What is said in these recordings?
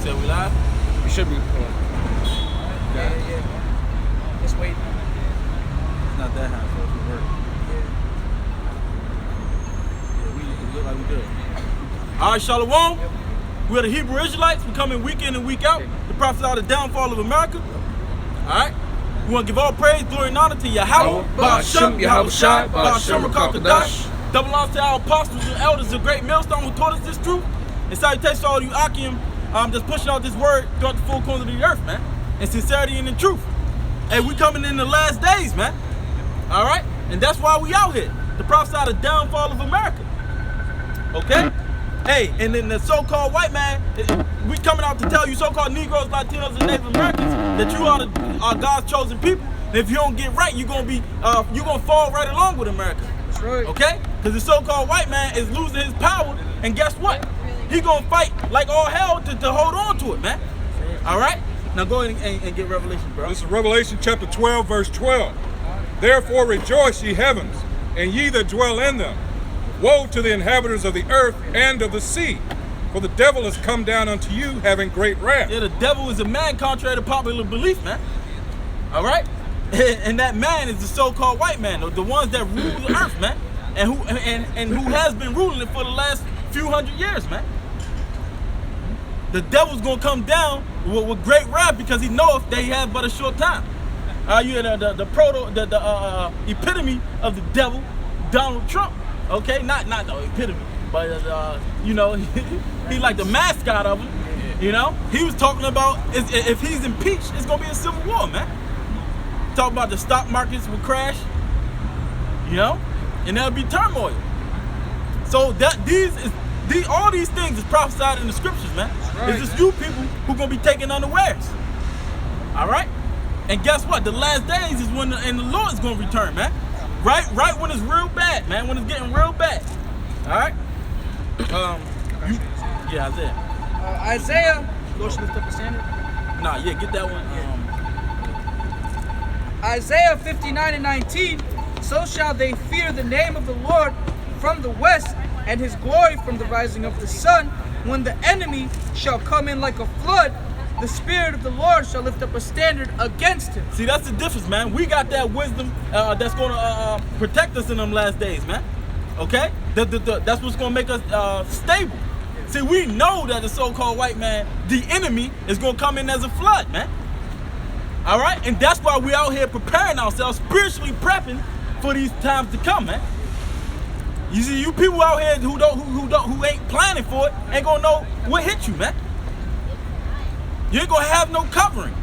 Said we live? We should be. Yeah. Just wait. It's not that high, so it work. Yeah, we look like we good. All right, Shalom. We're the Hebrew Israelites. We come in week in and week out. The prophets are the downfall of America. All right. We want to give all praise, glory, and honor to Yahweh, Ba'ashem, Yahushua, Ba'ashem, Rakakadash. Double honor to our apostles and elders of great millstone who taught us this truth. And salutations to all you Akim just pushing out this word throughout the four corners of the earth, man. In sincerity and in truth. Hey, we coming in the last days, man. All right? And that's why we out here. The prophets are the downfall of America. Okay? Hey, and then the so-called white man, we coming out to tell you so-called Negroes, Latinos, and Native Americans that you are God's chosen people. And if you don't get right, you're gonna fall right along with America. That's right. Okay? Because the so-called white man is losing his power, and guess what? He gonna fight like all hell to hold on to it, man. All right? Now go ahead and get Revelation, bro. This is Revelation chapter 12, verse 12. Therefore rejoice, ye heavens, and ye that dwell in them. Woe to the inhabitants of the earth and of the sea, for the devil is come down unto you, having great wrath. Yeah, the devil is a man contrary to popular belief, man. All right? And that man is the so-called white man, the ones that rule the earth, man. And who has been ruling it for the last few hundred years, man. The devil's gonna come down with great wrath because he knoweth they have but a short time. You the epitome of the devil, Donald Trump. Okay, not the epitome, but you know, he like the mascot of him. You know, he was talking about if he's impeached, it's gonna be a civil war, man. Talking about the stock markets will crash. You know, and there'll be turmoil. So all these things is prophesied in the scriptures, man. Right. It's just you people who gonna be taking unawares. All right, and guess what? The last days is when the Lord's gonna return, man. Right when it's real bad, man. When it's getting real bad. All right. Isaiah. Isaiah. Lord should lift up a standard. Nah, yeah, get that one. Isaiah 59:19. So shall they fear the name of the Lord from the west, and his glory from the rising of the sun. When the enemy shall come in like a flood, the Spirit of the Lord shall lift up a standard against him. See, that's the difference, man. We got that wisdom that's going to protect us in them last days, man. Okay? That's what's going to make us stable. See, we know that the so-called white man, the enemy, is going to come in as a flood, man. All right? And that's why we out here preparing ourselves, spiritually prepping for these times to come, man. You see, you people out here who ain't planning for it ain't gonna know what hit you, man. You ain't gonna have no covering.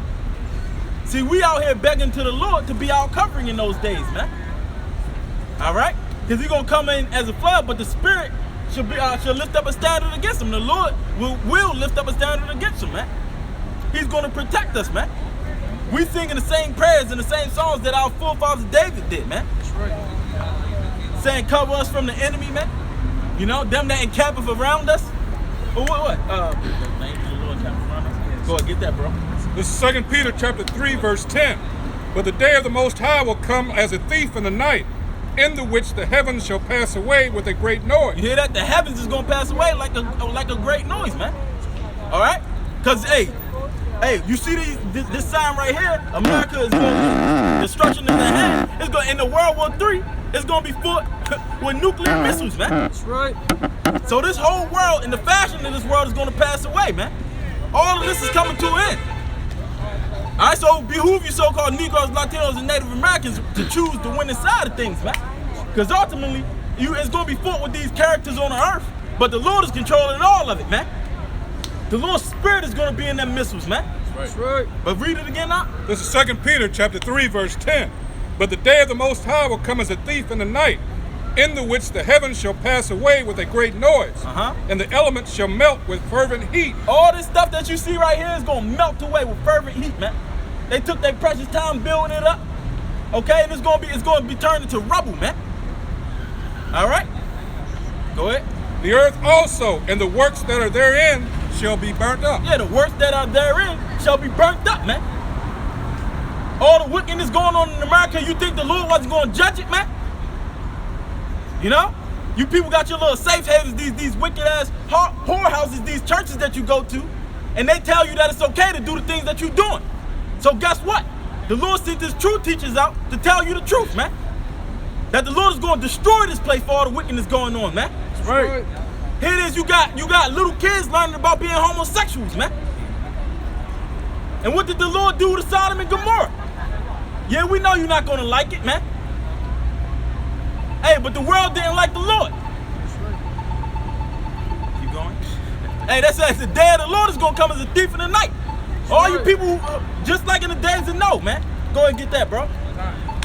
See, we out here begging to the Lord to be our covering in those days, man. All right, because He's gonna come in as a flood, but the Spirit should lift up a standard against him. The Lord will lift up a standard against him, man. He's gonna protect us, man. We singing the same prayers and the same songs that our forefather David did, man. That's right. Saying cover us from the enemy, man. You know, them that encampeth around us. Or what? Go ahead, get that, bro. This is 2 Peter chapter 3, verse 10. But the day of the Most High will come as a thief in the night, in the which the heavens shall pass away with a great noise. You hear that? The heavens is gonna pass away like a great noise, man. All right? Cause hey, you see this sign right here? America is going destruction in the hand. It's going in the World War III. It's gonna be fought with nuclear missiles, man. That's right. So this whole world and the fashion of this world is gonna pass away, man. All of this is coming to an end. All right, so behoove you so-called Negroes, Latinos, and Native Americans to choose the winning side of things, man. Because ultimately, it's gonna be fought with these characters on the earth, but the Lord is controlling all of it, man. The Lord's Spirit is gonna be in them missiles, man. That's right. But read it again now. This is 2 Peter chapter 3, verse 10. But the day of the Most High will come as a thief in the night, in the which the heavens shall pass away with a great noise, and the elements shall melt with fervent heat. All this stuff that you see right here is gonna melt away with fervent heat, man. They took their precious time building it up, okay? And it's gonna be turned into rubble, man. All right, go ahead. The earth also and the works that are therein shall be burnt up. Yeah, the works that are therein shall be burnt up, man. All the wickedness going on in America, you think the Lord wasn't going to judge it, man? You know? You people got your little safe havens, these wicked ass whorehouses, these churches that you go to. and they tell you that it's okay to do the things that you're doing. So guess what? The Lord sent his truth teachers out to tell you the truth, man. That the Lord is going to destroy this place for all the wickedness going on, man. That's right. Here it is, you got little kids learning about being homosexuals, man. And what did the Lord do to Sodom and Gomorrah? Yeah, we know you're not going to like it, man. Hey, but the world didn't like the Lord. Keep going. Hey, that's the day of the Lord is going to come as a thief in the night. All you people, just like in the days of Noah, man. Go ahead and get that, bro.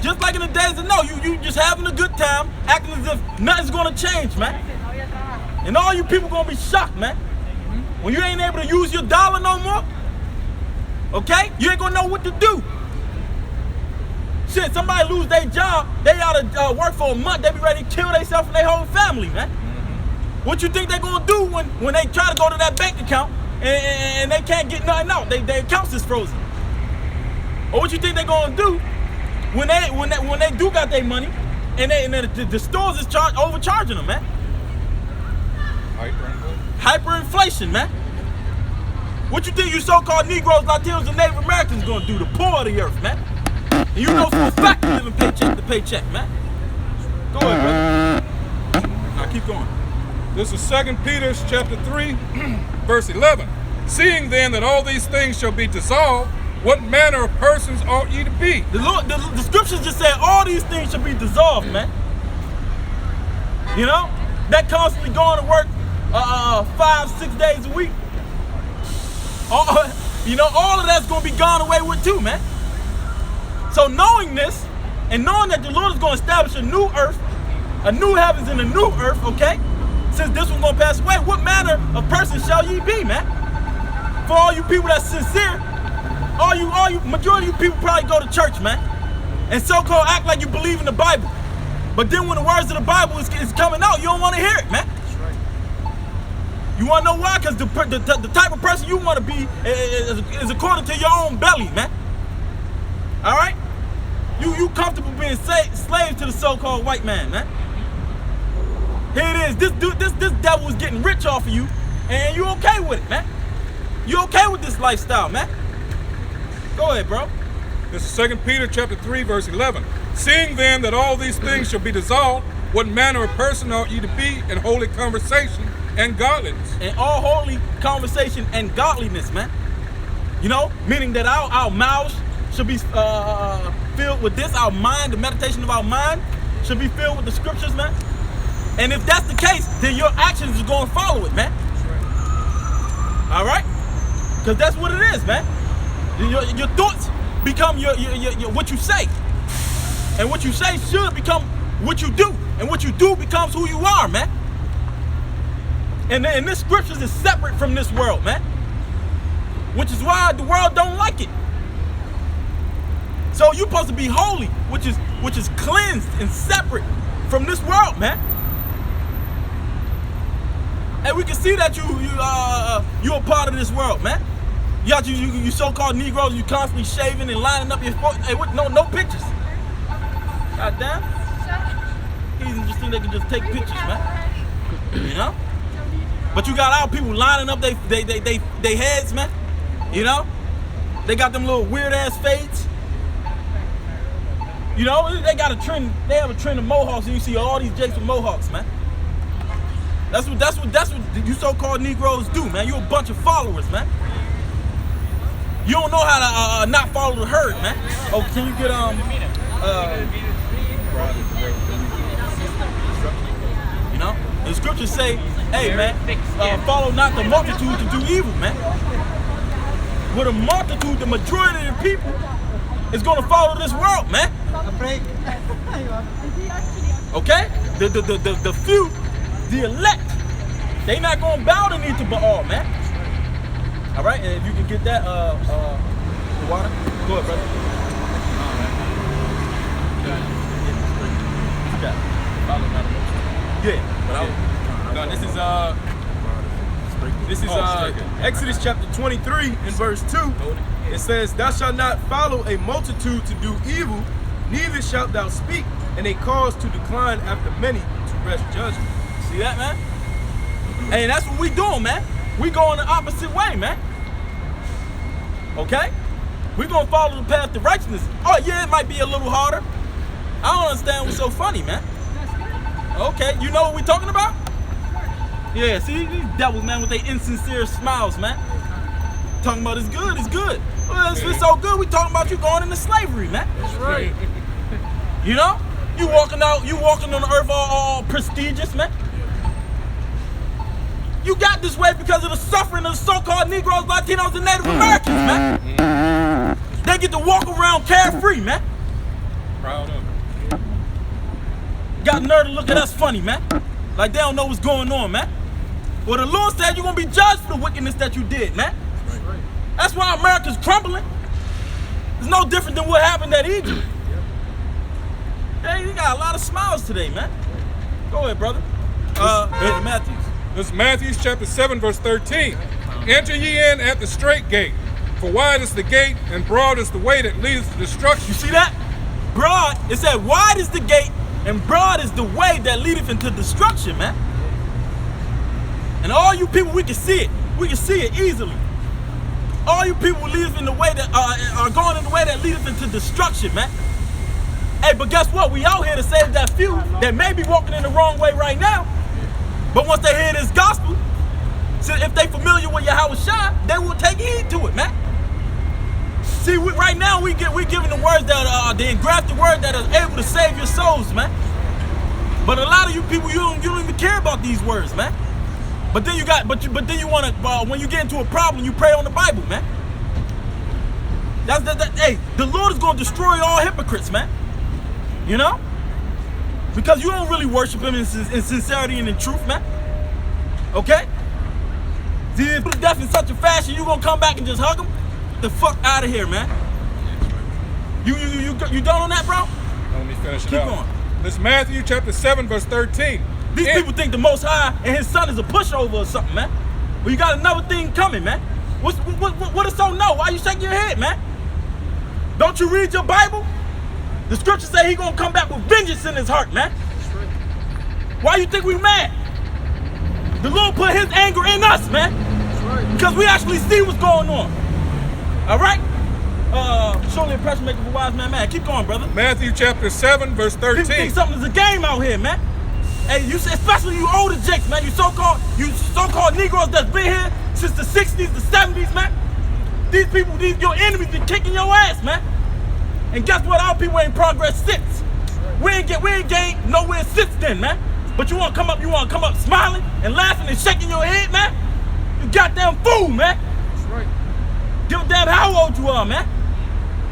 Just like in the days of Noah, you just having a good time, acting as if nothing's going to change, man. And all you people going to be shocked, man. When you ain't able to use your dollar no more, okay? You ain't going to know what to do. Shit, somebody lose their job, they ought to work for a month, they be ready to kill themselves and their whole family, man. What you think they gonna do when they try to go to that bank account and they can't get nothing out? Their accounts is frozen. Or what you think they gonna do when they do got their money and the stores is overcharging them, man? Hyperinflation, man. What you think you so-called Negroes, Latinos, and Native Americans gonna do? The poor of the earth, man. And you know for a fact you're living paycheck to paycheck, man. Go ahead, brother. Now keep going. This is 2 Peter chapter 3, verse 11. Seeing then that all these things shall be dissolved, what manner of persons ought ye to be? The scriptures just say all these things should be dissolved, man. You know? That constantly going to work 5-6 days a week. All of that's going to be gone away with too, man. So knowing this, and knowing that the Lord is going to establish a new earth, a new heavens and a new earth, okay? Since this one's going to pass away, what manner of person shall ye be, man? For all you people that's sincere, majority of you people probably go to church, man. And so-called act like you believe in the Bible. But then when the words of the Bible is coming out, you don't want to hear it, man. That's right. You want to know why? Because the type of person you want to be is according to your own belly, man. All right? You comfortable being slaves to the so-called white man, man. Here it is. This devil is getting rich off of you, and you okay with it, man. You okay with this lifestyle, man. Go ahead, bro. This is 2 Peter chapter 3, verse 11. Seeing then that all these things shall be dissolved, what manner of person ought ye to be in holy conversation and godliness? In all holy conversation and godliness, man. You know, meaning that our mouths should be filled with this, our mind, the meditation of our mind should be filled with the scriptures, man. And if that's the case, then your actions are going to follow it, man. All right? Because that's what it is, man. Your thoughts become your what you say. And what you say should become what you do. And what you do becomes who you are, man. And this scriptures is separate from this world, man. Which is why the world don't like it. So you're supposed to be holy, which is cleansed and separate from this world, man. And we can see that you're a part of this world, man. You so-called Negroes, you constantly shaving and lining up your hey, no pictures. God damn. Heathens just think they can just take pictures, man. You know? But you got our people lining up they heads, man. You know? They got them little weird ass fades. You know, they got a trend, they have a trend of mohawks, and you see all these jakes with mohawks, man. That's what you so-called Negroes do, man. You a bunch of followers, man. You don't know how to not follow the herd, man. Oh, can you get you know? The scriptures say, hey, man, follow not the multitude to do evil, man. With a multitude, the majority of the people is going to follow this world, man. Okay? The few, the elect, they not going to bow the knee to Baal, man. All right, and if you can get that, the water, go ahead, brother. Yeah. No, this is Exodus chapter 23 and verse 2. It says, "Thou shalt not follow a multitude to do evil, neither shalt thou speak, and a cause to decline after many to wrest judgment." See that, man? Hey, that's what we doing, man. We going the opposite way, man. Okay? We're gonna follow the path to righteousness. Oh yeah, it might be a little harder. I don't understand what's so funny, man. Okay, you know what we're talking about? Yeah, see these devils, man, with their insincere smiles, man. Talking about it's good, it's good. Well, it's so good, we talking about you going into slavery, man. That's right. You know? You walking on the earth all prestigious, man. You got this way because of the suffering of the so-called Negroes, Latinos, and Native Americans, man. They get to walk around carefree, man. Proud of it. Got the nerve to look at us funny, man. Like they don't know what's going on, man. Well, the Lord said you're going to be judged for the wickedness that you did, man. That's why America's crumbling. It's no different than what happened at Egypt. Hey, you got a lot of smiles today, man. Go ahead, brother. Matthews. This is Matthew chapter 7, verse 13. Enter ye in at the straight gate, for wide is the gate and broad is the way that leads to destruction. You see that? Broad, it said wide is the gate and broad is the way that leadeth into destruction, man. And all you people, we can see it. We can see it easily. All you people lead in the way that are going in the way that leadeth into destruction, man. Hey, but guess what? We out here to save that few that may be walking in the wrong way right now. But once they hear this gospel, so if they familiar with Yahweh Shai, they will take heed to it, man. See, right now we giving the words that the engrafted word that is able to save your souls, man. But a lot of you people, you don't even care about these words, man. But then then you want to when you get into a problem, you pray on the Bible, man. Hey, the Lord is going to destroy all hypocrites, man. You know? Because you don't really worship him in sincerity and in truth, man. Okay? See, if put to death in such a fashion, you gonna come back and just hug him? Get the fuck out of here, man. You done on that, bro? Let me finish it Keep out. going. This is Matthew chapter 7, verse 13. These people think the Most High and his son is a pushover or something, man. Well, you got another thing coming, man. What is so no? Why you shaking your head, man? Don't you read your Bible? The scripture say he gonna come back with vengeance in his heart, man. Why you think we mad? The Lord put his anger in us, man. Because we actually see what's going on. All right? Surely impression making for wise man. Keep going, brother. Matthew chapter 7, verse 13. People think something is a game out here, man. Hey, you especially you older jakes, man. You so-called Negroes that's been here since the 60s, the 70s, man. These people, your enemies been kicking your ass, man. And guess what? Our people ain't progressed since. We ain't gained nowhere since then, man. But you wanna come up smiling and laughing and shaking your head, man? You goddamn fool, man. That's right. Give a damn how old you are, man.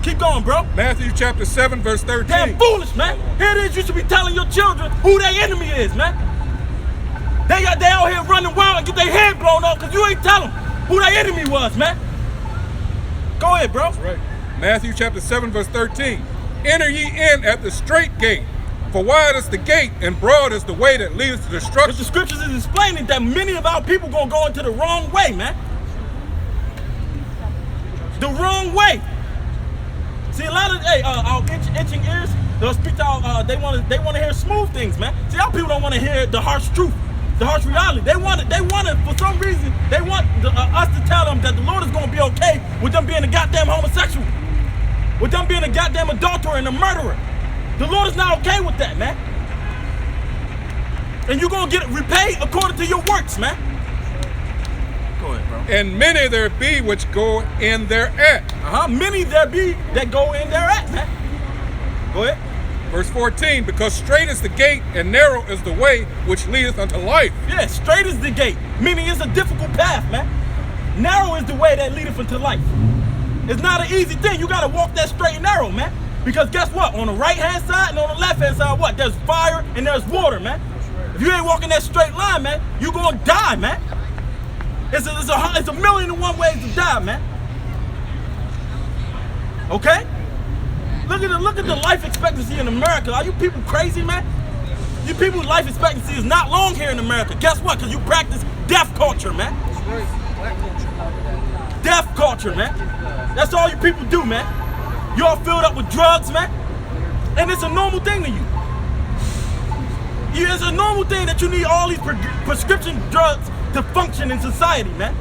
Keep going, bro. Matthew chapter 7, verse 13. Damn foolish, man. Here it is, you should be telling your children who their enemy is, man. They out here running wild and get their head blown off because you ain't tell them who their enemy was, man. Go ahead, bro. That's right. Matthew chapter 7, verse 13. Enter ye in at the straight gate, for wide is the gate and broad is the way that leads to But destruction. the scriptures is explaining that many of our people gonna go into the wrong way, man. The wrong way. See, a lot of our itching ears, they'll speak to our, they want to hear smooth things, man. See, our people don't want to hear the harsh truth, the harsh reality. They want for some reason, they want us to tell them that the Lord is gonna be okay with them being a goddamn homosexual, with them being a goddamn adulterer and a murderer. The Lord is not okay with that, man. And you're gonna get repaid according to your works, man. Go ahead, bro. And many there be which go in thereat. Many there be that go in thereat, man. Go ahead. Verse 14, because straight is the gate and narrow is the way which leadeth unto life. Yeah, straight is the gate, meaning it's a difficult path, man. Narrow is the way that leadeth into life. It's not an easy thing. You gotta walk that straight and narrow, man. Because guess what? On the right-hand side and on the left-hand side, what? There's fire and there's water, man. If you ain't walking that straight line, man, you gonna die, man. It's a million and one ways to die, man. Okay? Look at the life expectancy in America. Are you people crazy, man? You people's life expectancy is not long here in America. Guess what? Because you practice death culture, man. Death culture, man. That's all you people do, man. You all filled up with drugs, man. And it's a normal thing to you. It's a normal thing that you need all these prescription drugs to function in society, man.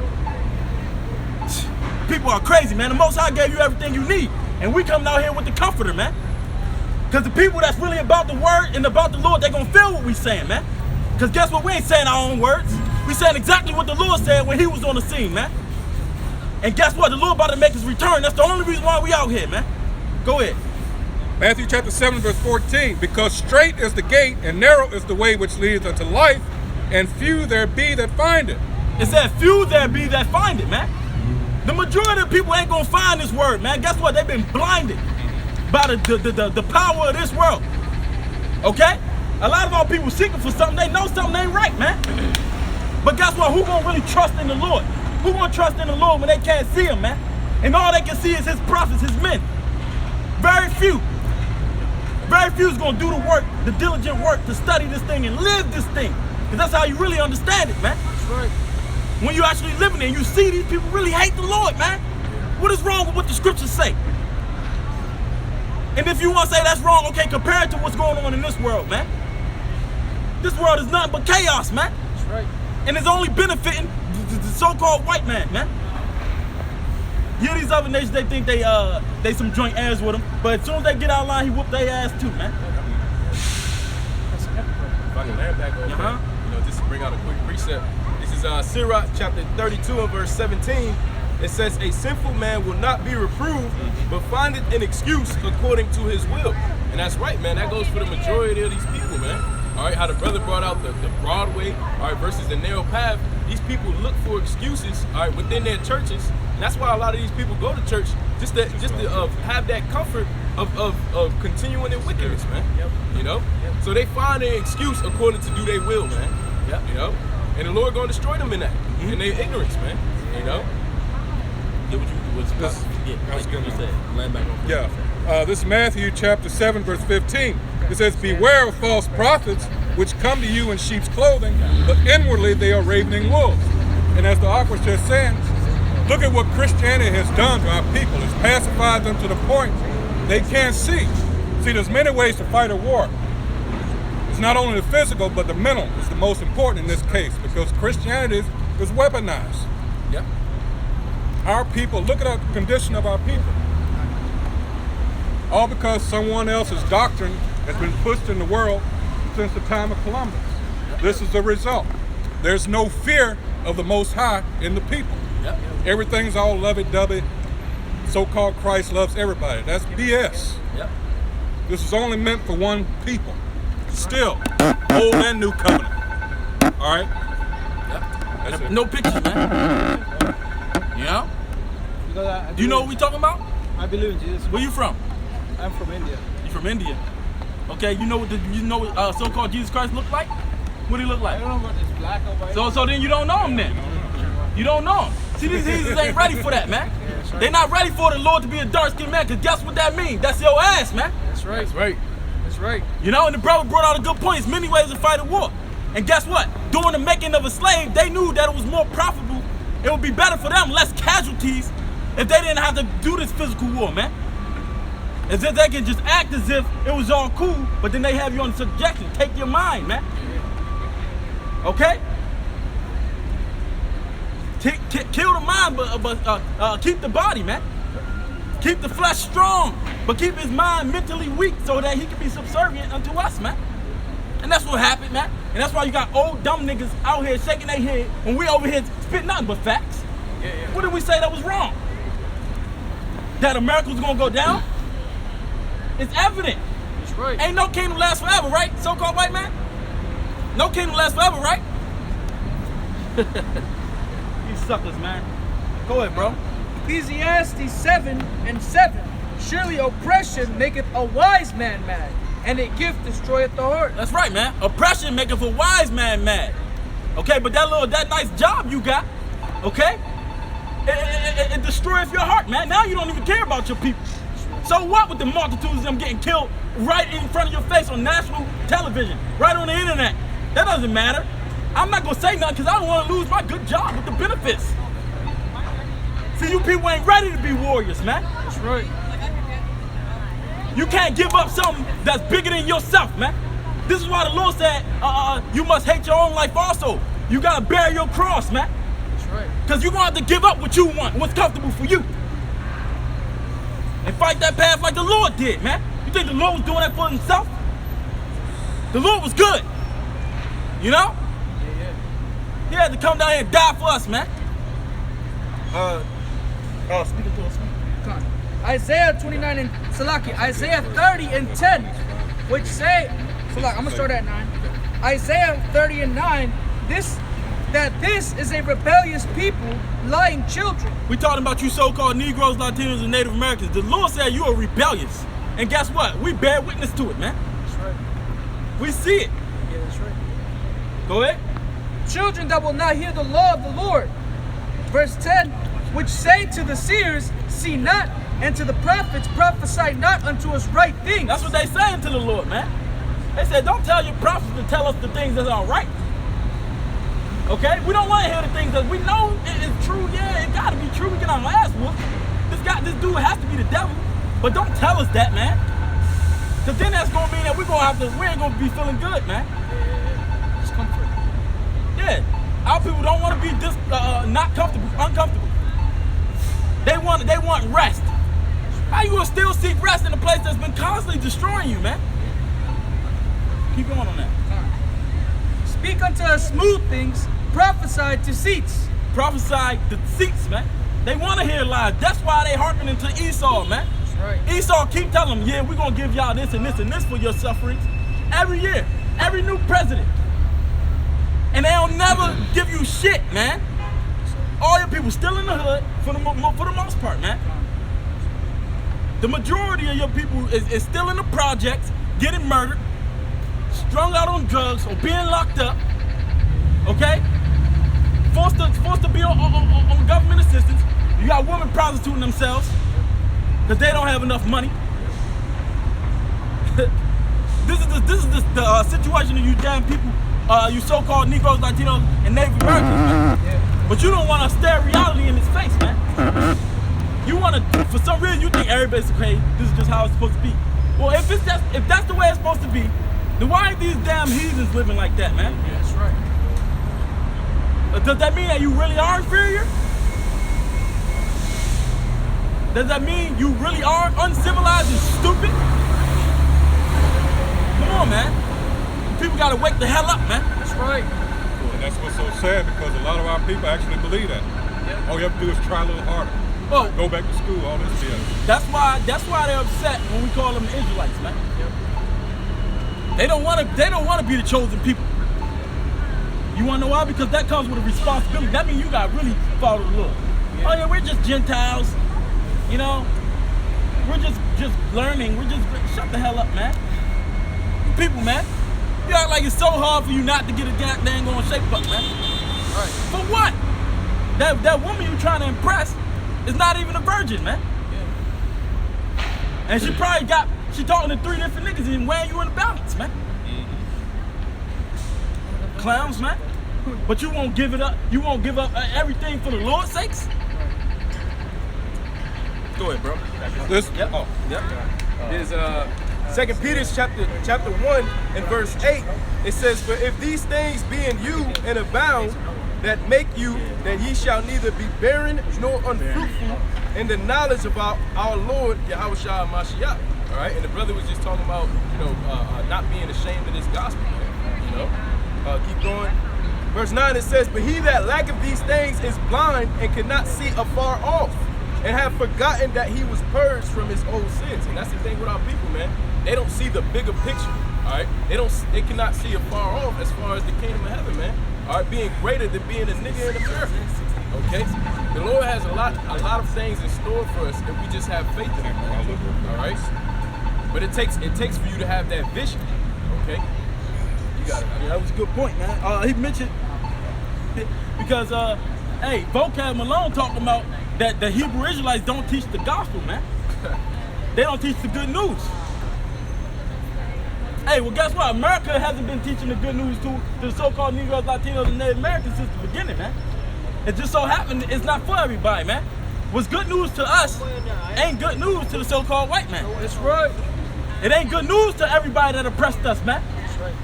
People are crazy, man. The Most High gave you everything you need. And we coming out here with the comforter, man. Because the people that's really about the word and about the Lord, they're going to feel what we saying, man. Because guess what? We ain't saying our own words. We saying exactly what the Lord said when he was on the scene, man. And guess what? The Lord about to make his return. That's the only reason why we out here, man. Go ahead. Matthew chapter 7, verse 14. Because straight is the gate and narrow is the way which leads unto life, and few there be that find it. It said few there be that find it, man. The majority of people ain't going to find this word, man. Guess what? They've been blinded by the power of this world. Okay? A lot of our people seeking for something, they know something ain't right, man. But guess what? Who gonna really trust in the Lord? Who gonna trust in the Lord when they can't see him, man? And all they can see is his prophets, his men. Very few. Very few is gonna do the work, the diligent work to study this thing and live this thing. Because that's how you really understand it, man. That's right. When you actually living it and you see these people really hate the Lord, man. What is wrong with what the scriptures say? And if you want to say that's wrong, okay, compare it to what's going on in this world, man. This world is nothing but chaos, man. That's right. And it's only benefiting the so-called white man, man. Yeah, these other nations, they think they some joint heirs with them, but as soon as they get out of line, he whoop their ass too, man. If I can land back on that, you know, just to bring out a quick precept. This is Sirach chapter 32 and verse 17. It says, a sinful man will not be reproved, but findeth an excuse according to his will. And that's right, man. That goes for the majority of these people, man. All right, how the brother brought out the broad way, all right, versus the narrow path. These people look for excuses, all right, within their churches. And that's why a lot of these people go to church, just to have that comfort of continuing in wickedness, man. You know? So they find an excuse according to do their will, man. You know? And the Lord gonna destroy them in that, in their ignorance, man. You know? This is Matthew chapter 7, verse 15. It says, beware of false prophets, which come to you in sheep's clothing, but inwardly they are ravening wolves. And as the Aqua just saying, look at what Christianity has done to our people. It's pacified them to the point they can't see. See, there's many ways to fight a war. It's not only the physical, but the mental is the most important in this case, because Christianity is weaponized. Our people, look at the condition of our people. All because someone else's doctrine has been pushed in the world since the time of Columbus. This is the result. There's no fear of the Most High in the people. Everything's all lovey-dovey. So-called Christ loves everybody. That's BS. This is only meant for one people. Still, old and new covenant. All right? That's it. No pictures, man. You know? Do you know what we talking about? I believe in Jesus. Where you from? I'm from India. You from India? Okay, you know what so-called Jesus Christ look like? What do he look like? I don't know what it's black or white. So then you don't know him then. You don't know him. See, these Hebrews ain't ready for that, man. They're not ready for the Lord to be a dark-skinned man, because guess what that means? That's your ass, man. That's right. That's right. That's right. You know, and the brother brought out a good point. There's many ways to fight a war. And guess what? During the making of a slave, they knew that it was more profitable. It would be better for them, less casualties, if they didn't have to do this physical war, man. As if they can just act as if it was all cool, but then they have you on subjection. Take your mind, man. Okay? Kill the mind, but keep the body, man. Keep the flesh strong, but keep his mind mentally weak so that he can be subservient unto us, man. And that's what happened, man. And that's why you got old dumb niggas out here shaking their head when we over here spit nothing but facts. What did we say that was wrong? That America was gonna go down? It's evident. That's right. Ain't no kingdom last forever, right? So-called white man? No kingdom last forever, right? You suckers, man. Go ahead, bro. Ecclesiastes 7:7. Surely oppression maketh a wise man mad, and a gift destroyeth the heart. That's right, man. Oppression maketh a wise man mad. Okay, but that nice job you got, okay? It destroys your heart, man. Now you don't even care about your people. So what with the multitudes of them getting killed right in front of your face on national television, right on the internet? That doesn't matter. I'm not gonna say nothing because I don't want to lose my good job with the benefits. See, you people ain't ready to be warriors, man. That's right. You can't give up something that's bigger than yourself, man. This is why the Lord said, you must hate your own life also. You gotta bear your cross, man. That's right. Because you're going to have to give up what you want, what's comfortable for you. And fight that path like the Lord did, man. You think the Lord was doing that for himself? The Lord was good. You know? Yeah. He had to come down here and die for us, man. Speaking to us, man. Come on. Isaiah 29 and Salaki, Isaiah 30 and 10, which say, Salaki, I'm gonna start at 9. Isaiah 30 and 9, this is a rebellious people, lying children. We talking about you so-called Negroes, Latinos, and Native Americans. The Lord said you are rebellious. And guess what? We bear witness to it, man. That's right. We see it. Yeah, that's right. Go ahead. Children that will not hear the law of the Lord. Verse 10, which say to the seers, see not, and to the prophets, prophesy not unto us right things. That's what they saying to the Lord, man. They said, don't tell your prophets to tell us the things that are right. Okay? We don't want to hear the things that we know is true. Yeah, it got to be true. We get our ass whooped. This dude has to be the devil. But don't tell us that, man. Because then that's going to mean that we ain't going to be feeling good, man. It's comfort. Yeah. Our people don't want to be not comfortable, uncomfortable. They want rest. How you gonna still seek rest in a place that's been constantly destroying you, man? Keep going on that. Speak unto us smooth things, prophesy to seats. Prophesy deceits, man. They want to hear lies. That's why they hearkening to Esau, man. That's right. Esau keep telling them, yeah, we're gonna give y'all this and this and this for your sufferings. Every year, every new president. And they'll never give you shit, man. All your people still in the hood for the most part, man. The majority of your people is still in the projects, getting murdered, strung out on drugs, or being locked up. Okay? Forced to be on government assistance. You got women prostituting themselves because they don't have enough money. This is the situation of you damn people, you so-called Negroes, Latinos, and Native Americans, man. Yeah. But you don't want to stare reality in its face, man. You want to, for some reason, you think everybody's okay. This is just how it's supposed to be. Well, if that's the way it's supposed to be, then why ain't these damn heathens living like that, man? Yeah, that's right. Does that mean that you really are inferior? Does that mean you really are uncivilized and stupid? Come on, man. People gotta wake the hell up, man. That's right. And that's what's so sad, because a lot of our people actually believe that. Yeah. All you have to do is try a little harder. Well, Go back to school, all this BS. that's why they're upset when we call them Israelites, man. Yep. They don't want to be the chosen people. You want to know why? Because that comes with a responsibility. That means you got to really follow the Lord. Yeah. Oh yeah, we're just Gentiles. You know, we're just learning. We're just shut the hell up, man. People, man. You act like it's so hard for you not to get a dang on shake up, man. Right. For what? That woman you trying to impress is not even a virgin, man. Yeah. And she talking to 3 different niggas and weighing you in the balance, man. Clowns, man. But you won't give it up. You won't give up everything for the Lord's sakes. Go ahead, bro. This, Yep. oh, Yep. Is 2 Peter chapter 1 and verse 8. It says, "For if these things be in you and abound, that make you that ye shall neither be barren nor unfruitful in the knowledge of our Lord Yahushua Mashiach." All right, and the brother was just talking about not being ashamed of this gospel. Keep going. Verse 9 it says, "But he that lacketh these things is blind and cannot see afar off, and have forgotten that he was purged from his old sins." And that's the thing with our people, man. They don't see the bigger picture. All right, they cannot see afar off as far as the kingdom of heaven, man. All right, being greater than being a nigga in America. Okay, the Lord has a lot of things in store for us if we just have faith in Him. All right, but it takes for you to have that vision. Okay, you got it. Yeah, that was a good point, man. He mentioned because hey, Vocab Malone talking about that the Hebrew Israelites don't teach the gospel, man. They don't teach the good news. Hey, well, guess what? America hasn't been teaching the good news to the so-called Negroes, Latinos, and Native Americans since the beginning, man. It just so happened it's not for everybody, man. What's good news to us ain't good news to the so-called white man. That's right. It ain't good news to everybody that oppressed us, man. That's right.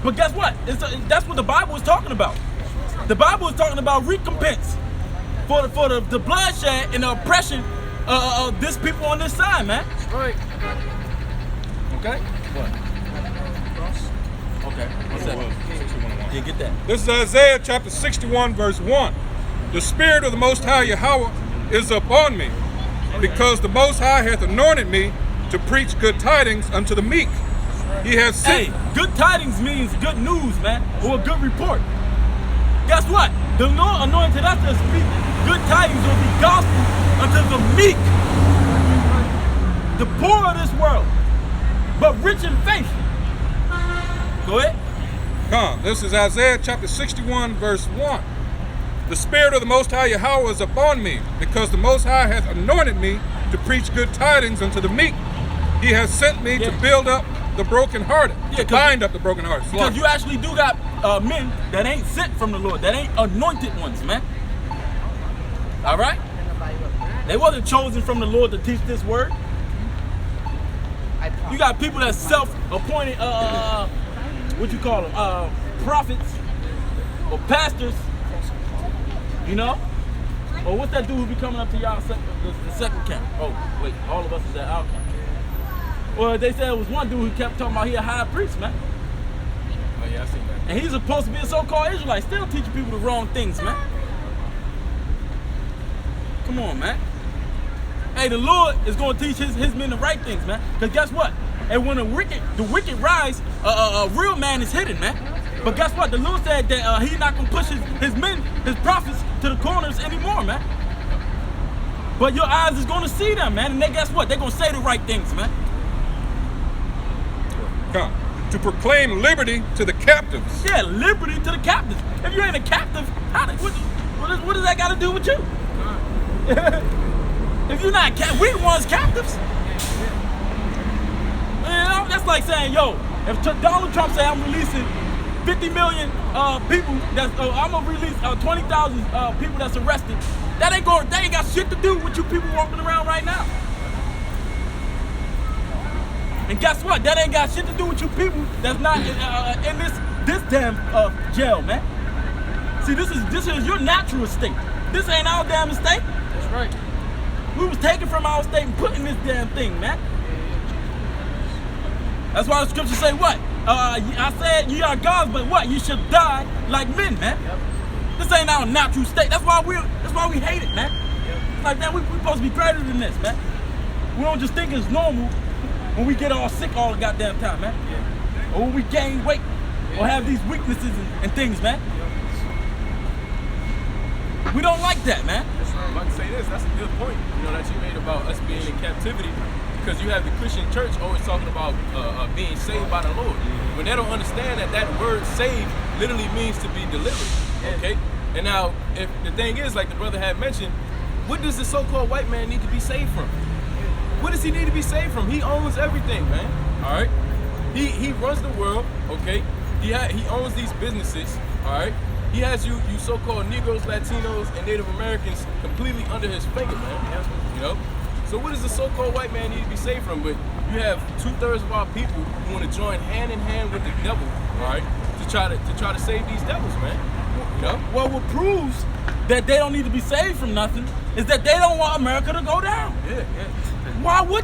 But guess what? That's what the Bible is talking about. The Bible is talking about recompense for the bloodshed and the oppression of this people on this side, man. That's right. Okay? What? Okay. What's that? Yeah, get that. This is Isaiah chapter 61, verse 1. The Spirit of the Most High Yahweh is upon me, because the Most High hath anointed me to preach good tidings unto the meek. He has sent... Hey, good tidings means good news, man, or a good report. Guess what? The Lord anointed us to speak good tidings will be gospel unto the meek, the poor of this world, but rich in faith. Go ahead. Come, this is Isaiah chapter 61, verse 1. The Spirit of the Most High Yahweh is upon me, because the Most High hath anointed me to preach good tidings unto the meek. He has sent me to build up the brokenhearted, to bind up the brokenhearted. Because you actually do got men that ain't sent from the Lord, that ain't anointed ones, man. All right? They wasn't chosen from the Lord to teach this word. You got people that's self-appointed, what you call them, prophets or pastors, you know? Or what's that dude who be coming up to y'all the second camp? Oh, wait, all of us is at our camp. Well, they said it was one dude who kept talking about he a high priest, man. Oh yeah, I seen that. And he's supposed to be a so-called Israelite, still teaching people the wrong things, man. Come on, man. Hey, the Lord is going to teach his men the right things, man. Because guess what? And when the wicked rise, a real man is hidden, man. But guess what? The Lord said that he's not going to push his men, his prophets, to the corners anymore, man. But your eyes is going to see them, man. And then guess what? They're going to say the right things, man. Come, to proclaim liberty to the captives. Yeah, liberty to the captives. If you ain't a captive, what does that got to do with you? If you're not we the ones captives. You know, that's like saying, yo, if Donald Trump say I'm releasing 50 million people, I'm gonna release 20,000 people that's arrested, they ain't got shit to do with you people walking around right now. And guess what? That ain't got shit to do with you people that's not in this damn jail, man. See, this is your natural state. This ain't our damn estate. That's right. We was taken from our state and put in this damn thing, man. That's why the scriptures say what? I said you are gods, but what? You should die like men, man. Yep. This ain't our natural state. That's why we hate it, man. Yep. Like, man, we supposed to be greater than this, man. We don't just think it's normal when we get all sick all the goddamn time, man. Yeah. Or when we gain weight, or have these weaknesses and things, man. We don't like that, man. I'm about to say this, that's a good point, that you made about us being in captivity, because you have the Christian church always talking about being saved by the Lord. When they don't understand that word saved literally means to be delivered, okay? And now, if the thing is, like the brother had mentioned, what does the so-called white man need to be saved from? What does he need to be saved from? He owns everything, man, all right? He runs the world, okay? He owns these businesses, all right? He has you so-called Negroes, Latinos, and Native Americans completely under his finger, man. So what does the so-called white man need to be saved from? But you have 2/3 of our people who want to join hand in hand with the devil, all right, to try to save these devils, man. Well, what proves that they don't need to be saved from nothing is that they don't want America to go down. Yeah. Why would they?